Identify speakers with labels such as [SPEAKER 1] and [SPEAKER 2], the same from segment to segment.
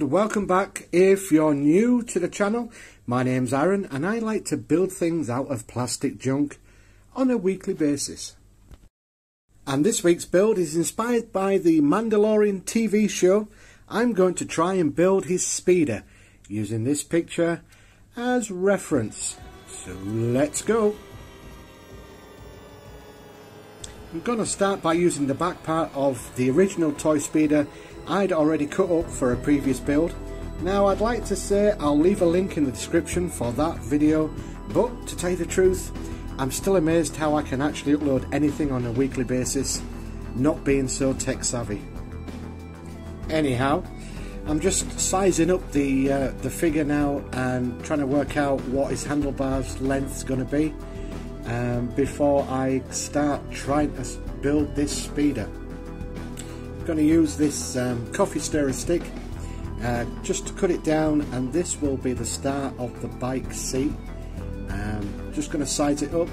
[SPEAKER 1] and welcome back. If you're new to the channel, my name's Aaron and I like to build things out of plastic junk on a weekly basis. And this week's build is inspired by the Mandalorian TV show. I'm going to try and build his speeder using this picture as reference. So let's go. I'm going to start by using the back part of the original toy speeder I'd already cut up for a previous build. Now I'd like to say I'll leave a link in the description for that video, but to tell you the truth, I'm still amazed how I can actually upload anything on a weekly basis, not being so tech savvy. Anyhow, I'm just sizing up the figure now and trying to work out what his handlebars length's going to be before I start trying to build this speeder. I'm going to use this coffee stirrer stick just to cut it down, and this will be the start of the bike seat. Just going to size it up,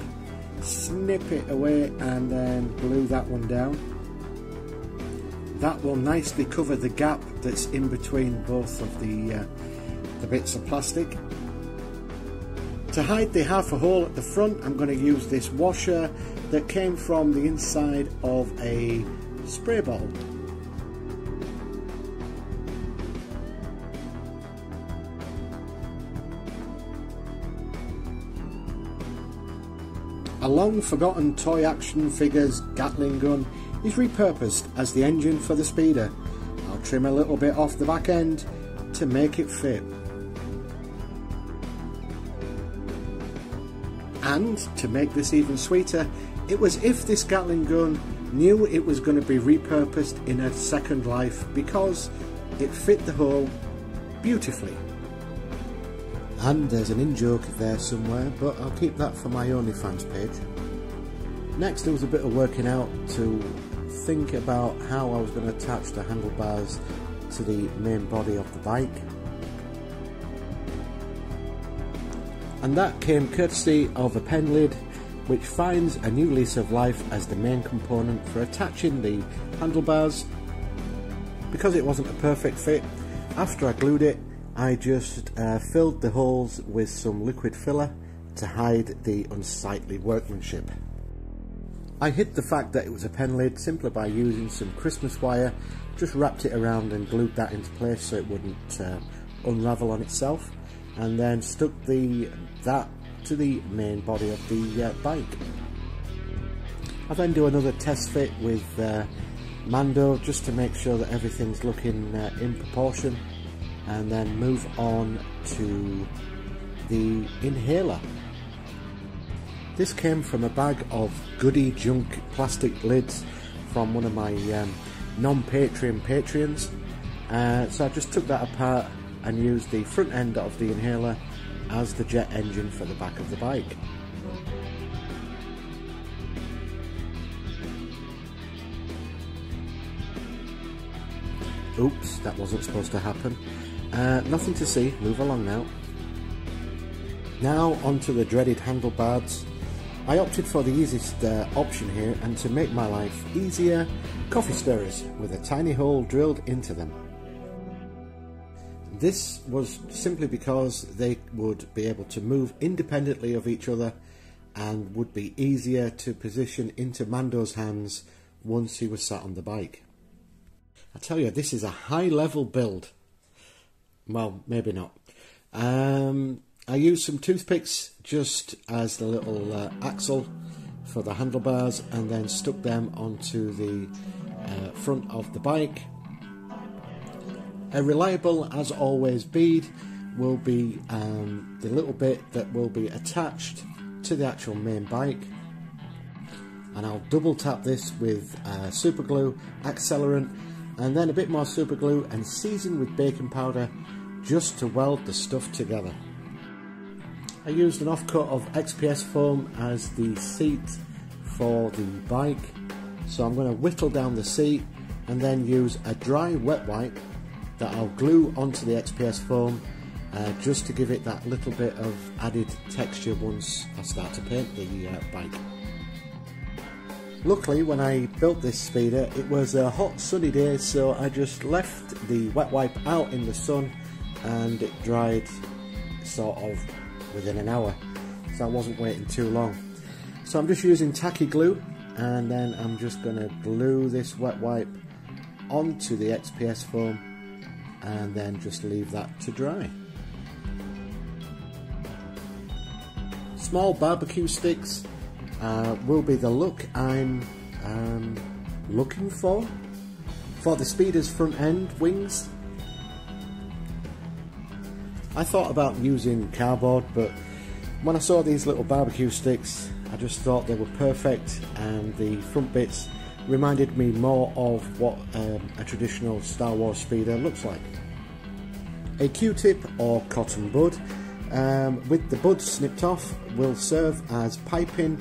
[SPEAKER 1] snip it away and then glue that one down. That will nicely cover the gap that's in between both of the bits of plastic. To hide the half a hole at the front, I'm going to use this washer that came from the inside of a spray bottle. A long forgotten toy action figure's Gatling gun is repurposed as the engine for the speeder. I'll trim a little bit off the back end to make it fit. And to make this even sweeter, it was if this Gatling gun knew it was going to be repurposed in a second life, because it fit the hole beautifully. And there's an in-joke there somewhere, but I'll keep that for my OnlyFans page. Next, there was a bit of working out to think about how I was going to attach the handlebars to the main body of the bike. And that came courtesy of a pen lid, which finds a new lease of life as the main component for attaching the handlebars. Because it wasn't a perfect fit, after I glued it, I just filled the holes with some liquid filler to hide the unsightly workmanship. I hid the fact that it was a pen lid simply by using some Christmas wire, just wrapped it around and glued that into place so it wouldn't unravel on itself, and then stuck that to the main body of the bike. I then do another test fit with Mando just to make sure that everything's looking in proportion, and then move on to the inhaler. This came from a bag of goodie junk plastic lids from one of my non-Patreon patrons. So I just took that apart and used the front end of the inhaler as the jet engine for the back of the bike. Oops, that wasn't supposed to happen. Nothing to see, move along now. Now onto the dreaded handlebars. I opted for the easiest option here, and to make my life easier, coffee stirrers with a tiny hole drilled into them. This was simply because they would be able to move independently of each other and would be easier to position into Mando's hands once he was sat on the bike. I tell you, this is a high level build. Well, maybe not. I used some toothpicks just as the little axle for the handlebars, and then stuck them onto the front of the bike. A reliable, as always, bead will be the little bit that will be attached to the actual main bike. And I'll double tap this with super glue, accelerant, and then a bit more super glue and season with baking powder just to weld the stuff together. I used an offcut of XPS foam as the seat for the bike, so I'm going to whittle down the seat and then use a dry wet wipe that I'll glue onto the XPS foam just to give it that little bit of added texture once I start to paint the bike. Luckily, when I built this speeder, it was a hot sunny day, so I just left the wet wipe out in the sun and it dried sort of within an hour, so I wasn't waiting too long. So I'm just using tacky glue, and then I'm just going to glue this wet wipe onto the XPS foam and then just leave that to dry. Small barbecue sticks will be the look I'm looking for the speeder's front end wings. I thought about using cardboard, but when I saw these little barbecue sticks, I just thought they were perfect, and the front bits reminded me more of what a traditional Star Wars speeder looks like. A Q-tip or cotton bud with the bud snipped off will serve as piping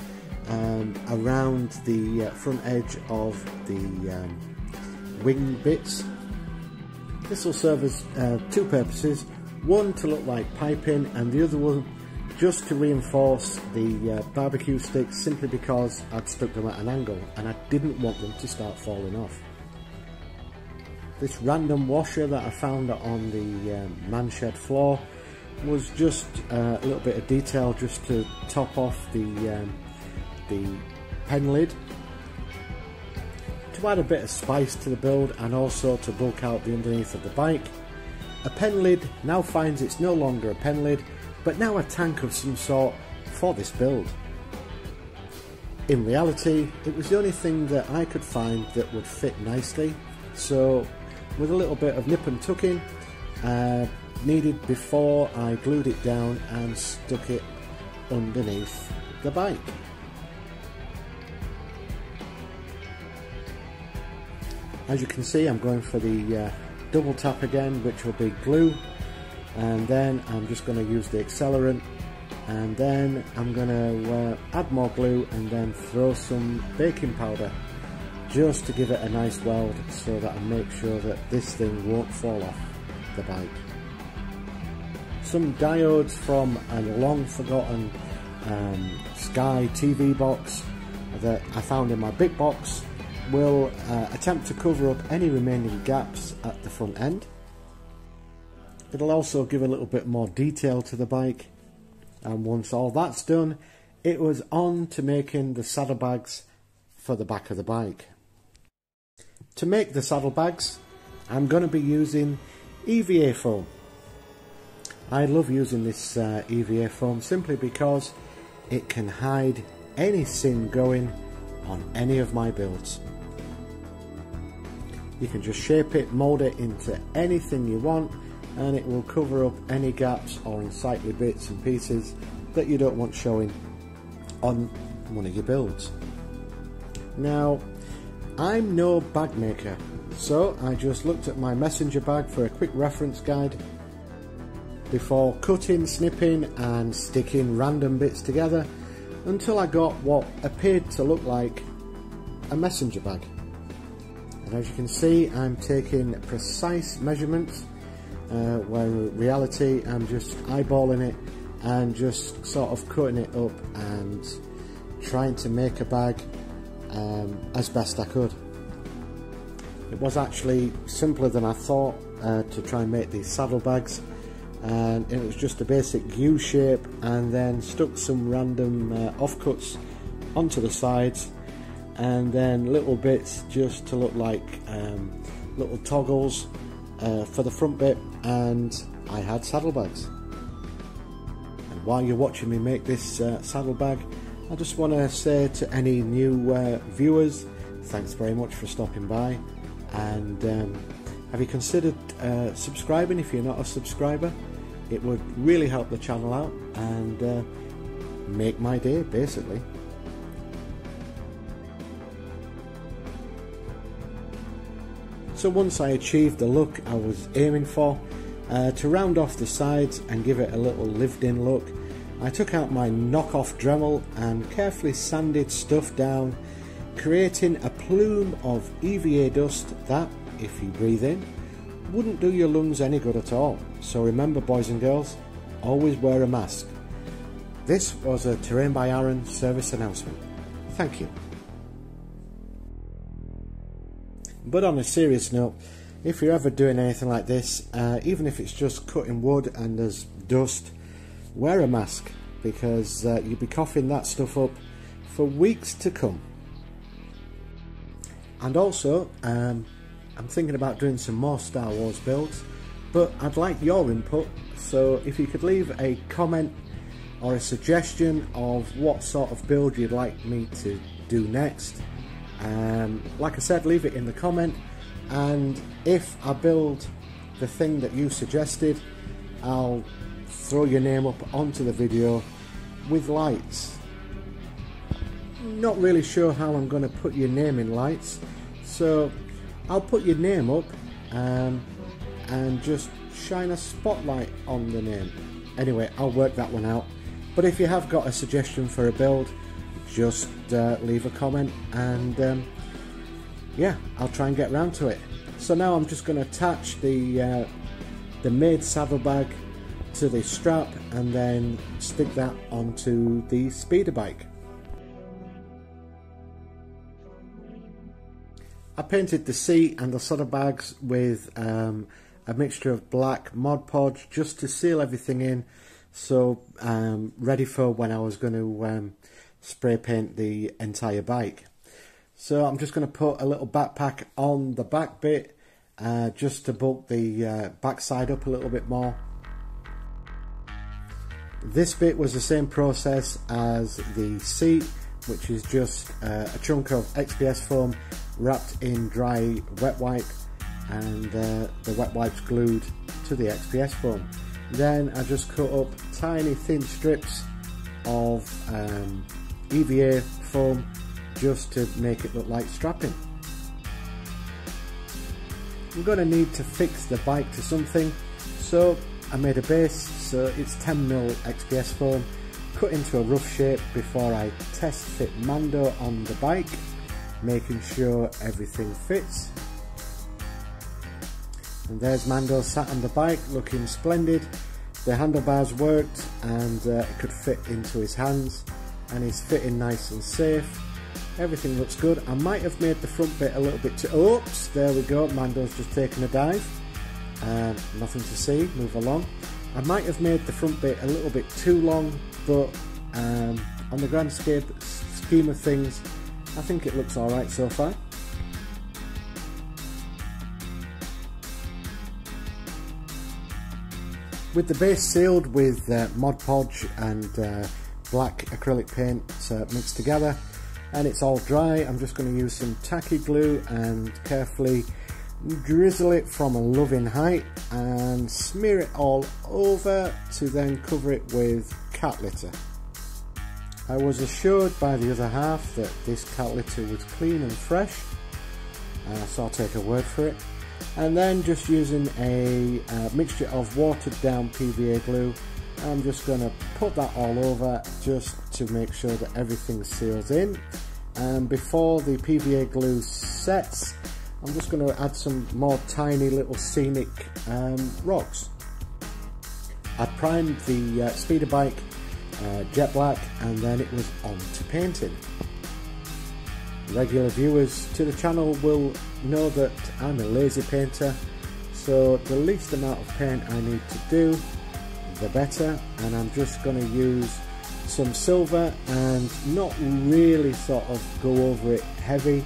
[SPEAKER 1] around the front edge of the wing bits. This will serve as two purposes: one to look like piping, and the other one just to reinforce the barbecue sticks, simply because I'd stuck them at an angle and I didn't want them to start falling off. This random washer that I found on the man shed floor was just a little bit of detail just to top off the pen lid, to add a bit of spice to the build and also to bulk out the underneath of the bike. A pen lid now finds it's no longer a pen lid, but now a tank of some sort for this build. In reality, it was the only thing that I could find that would fit nicely, so with a little bit of nip and tucking needed before I glued it down and stuck it underneath the bike. As you can see, I'm going for the double tap again, which will be glue, and then I'm just going to use the accelerant, and then I'm going to add more glue and then throw some baking powder just to give it a nice weld, so that I make sure that this thing won't fall off the bike. Some diodes from a long forgotten Sky TV box that I found in my big box will attempt to cover up any remaining gaps at the front end. It'll also give a little bit more detail to the bike, and once all that's done, it was on to making the saddlebags for the back of the bike. To make the saddlebags, I'm going to be using EVA foam. I love using this EVA foam simply because it can hide any sin going on any of my builds. You can just shape it, mould it into anything you want, and it will cover up any gaps or unsightly bits and pieces that you don't want showing on one of your builds. Now, I'm no bag maker, so I just looked at my messenger bag for a quick reference guide before cutting, snipping and sticking random bits together until I got what appeared to look like a messenger bag. And as you can see, I'm taking precise measurements, where in reality I'm just eyeballing it and just sort of cutting it up and trying to make a bag as best I could. It was actually simpler than I thought to try and make these saddlebags, and it was just a basic U shape, and then stuck some random offcuts onto the sides, and then little bits just to look like little toggles for the front bit, and I had saddlebags. And while you're watching me make this saddlebag, I just want to say to any new viewers, thanks very much for stopping by, and have you considered subscribing if you're not a subscriber? It would really help the channel out and make my day, basically. So once I achieved the look I was aiming for, to round off the sides and give it a little lived-in look, I took out my knockoff Dremel and carefully sanded stuff down, creating a plume of EVA dust that, if you breathe in, wouldn't do your lungs any good at all. So remember, boys and girls, always wear a mask. This was a Terrain by Aaron service announcement. Thank you. But on a serious note, if you're ever doing anything like this, even if it's just cutting wood and there's dust, wear a mask, because you'll be coughing that stuff up for weeks to come. And also, I'm thinking about doing some more Star Wars builds, but I'd like your input, so if you could leave a comment or a suggestion of what sort of build you'd like me to do next. Like I said, leave it in the comment, and if I build the thing that you suggested, I'll throw your name up onto the video with lights. Not really sure how I'm going to put your name in lights, so I'll put your name up and just shine a spotlight on the name. Anyway, I'll work that one out. But if you have got a suggestion for a build, just leave a comment, and yeah, I'll try and get round to it. So now I'm just going to attach the made saddlebag to the strap and then stick that onto the speeder bike. I painted the seat and the saddlebags with a mixture of black Mod Podge just to seal everything in, so ready for when I was going to spray paint the entire bike. So I'm just going to put a little backpack on the back bit just to bulk the back side up a little bit more. This bit was the same process as the seat, which is just a chunk of XPS foam wrapped in dry wet wipe, and the wet wipe's glued to the XPS foam. Then I just cut up tiny thin strips of EVA foam just to make it look like strapping. I'm going to need to fix the bike to something, so I made a base, so it's 10mm XPS foam cut into a rough shape before I test fit Mando on the bike, making sure everything fits. And there's Mando sat on the bike looking splendid. The handlebars worked and it could fit into his hands, and he's fitting nice and safe. Everything looks good. I might have made the front bit a little bit too... Oops, there we go, Mando's just taken a dive. Nothing to see, move along. I might have made the front bit a little bit too long, but on the grand scheme of things, I think it looks alright so far. With the base sealed with Mod Podge and black acrylic paint mixed together, and it's all dry, I'm just going to use some tacky glue and carefully drizzle it from a loving height and smear it all over to then cover it with cat litter. I was assured by the other half that this cat litter was clean and fresh, so I'll take a word for it. And then just using a mixture of watered down PVA glue, I'm just going to put that all over just to make sure that everything seals in. And before the PVA glue sets, I'm just going to add some more tiny little scenic rocks. I primed the speeder bike jet black, and then it was on to painting. Regular viewers to the channel will know that I'm a lazy painter, so the least amount of paint I need to do, the better. And I'm just going to use some silver and not really sort of go over it heavy,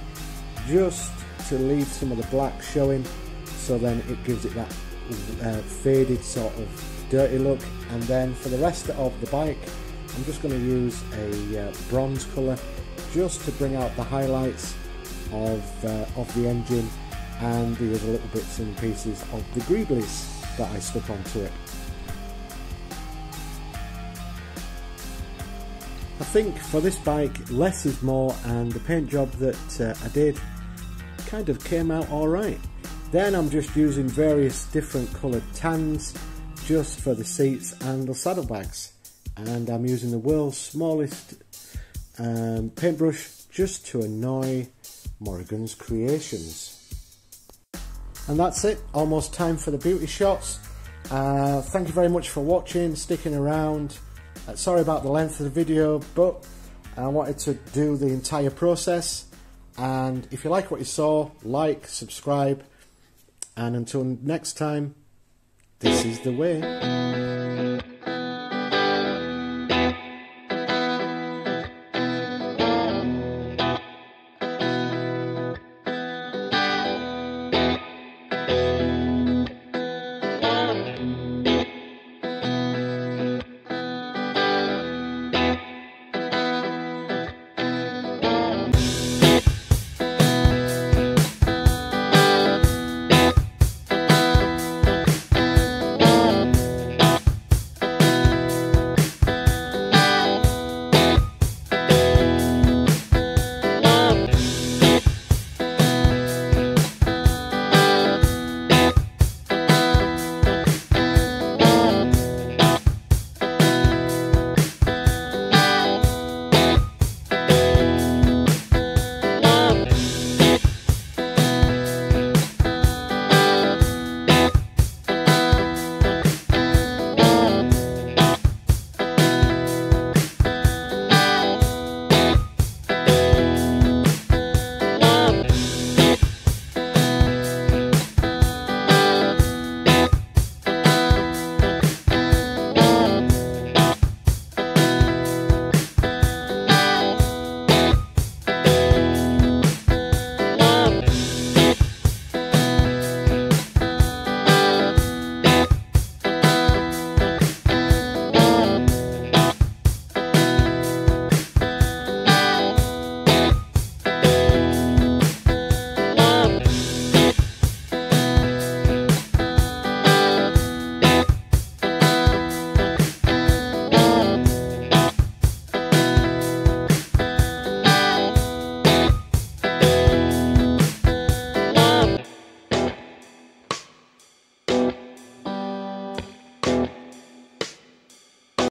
[SPEAKER 1] just to leave some of the black showing, so then it gives it that faded sort of dirty look. And then for the rest of the bike, I'm just going to use a bronze colour just to bring out the highlights of the engine and the other little bits and pieces of the greeblies that I stuck onto it. I think for this bike less is more, and the paint job that I did kind of came out alright. Then I'm just using various different coloured tans just for the seats and the saddlebags, and I'm using the world's smallest paintbrush just to annoy Morrigan's Creations. And that's it, almost time for the beauty shots. Thank you very much for watching, sticking around. Sorry about the length of the video, but I wanted to do the entire process, And if you like what you saw, like, subscribe, and until next time, this is the way.